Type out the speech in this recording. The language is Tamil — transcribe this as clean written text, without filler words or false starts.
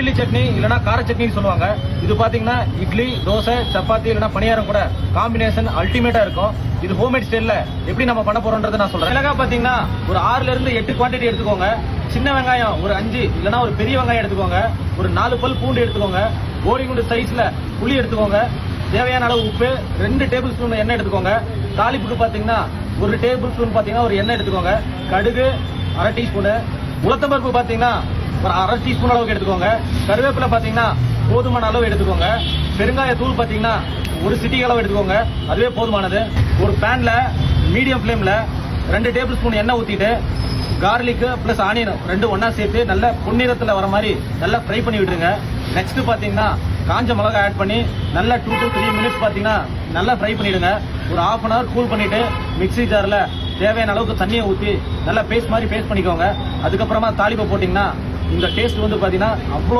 இட்லி சட்னி இல்லனா கார சட்னி சொல்லுவாங்க. இது பாத்தீங்கன்னா இட்லி, தோசை, சப்பாத்தி இல்லனா பணியாரம் கூட காம்பினேஷன் அல்டிமேட்டா இருக்கும். இது ஹோம்மேட் ஸ்டைல்ல எப்படி நம்ம பண்ண போறோம்ன்றதை நான் சொல்றேன். மிளகா பாத்தீங்கன்னா ஒரு 6ல இருந்து 8 குவாண்டிட்டி எடுத்துக்கோங்க. சின்ன வெங்காயம் ஒரு 5 இல்லனா ஒரு பெரிய வெங்காயம் எடுத்துக்கோங்க. ஒரு 4 பல் பூண்டு எடுத்துக்கோங்க. கோடிகுண்டு சைஸ்ல புளி எடுத்துக்கோங்க. தேவையான அளவு உப்பு, 2 டேபிள் ஸ்பூன் எண்ணெய் எடுத்துக்கோங்க. தாளிப்புக்கு பாத்தீங்கன்னா 1 டேபிள் ஸ்பூன் பாத்தீங்கன்னா ஒரு எண்ணெய் எடுத்துக்கோங்க. கடுகு 1/2 டீஸ்பூன், உளுத்தம்பருப்பு பாத்தீங்கன்னா ஒரு 1/2 டீஸ்பூன் அளவுக்கு எடுத்துக்கோங்க. கருவேப்பிலை பாத்தீங்கன்னா போதுமான அளவு எடுத்துக்கோங்க. பெருங்காய தூள் பாத்தீங்கன்னா ஒரு சிட்டிகை அளவு எடுத்துக்கோங்க. அதுவே போதுமானது. ஒரு பேன்ல மீடியம் ஃபிளேம்ல 2 டேபிள் ஸ்பூன் எண்ணெய் ஊத்திட்டு கார்லிக் பிளஸ் ஆனியன் 2 ஒண்ணா சேர்த்து நல்ல பொன்னிறத்துல வர மாதிரி நல்லா ஃப்ரை பண்ணி விட்டுருங்க. நெக்ஸ்ட் பாத்தீங்கன்னா காஞ்ச மிளகாய் ஆட் பண்ணி நல்லா 2 to 3 மினிட்ஸ் பாத்தீங்கன்னா நல்லா ஃப்ரை பண்ணிடுங்க. ஒரு 1/2 அன் ஹவர் கூல் பண்ணிட்டு மிக்ஸி ஜார்ல தேவையான அளவுக்கு தண்ணியை ஊற்றி நல்லா பேஸ்ட் மாதிரி பேஸ்ட் பண்ணிக்கோங்க. அதுக்கப்புறமா தாளிப்பை போட்டிங்கன்னா இந்த டேஸ்ட் வந்து பாத்தீங்கன்னா அவ்வளோ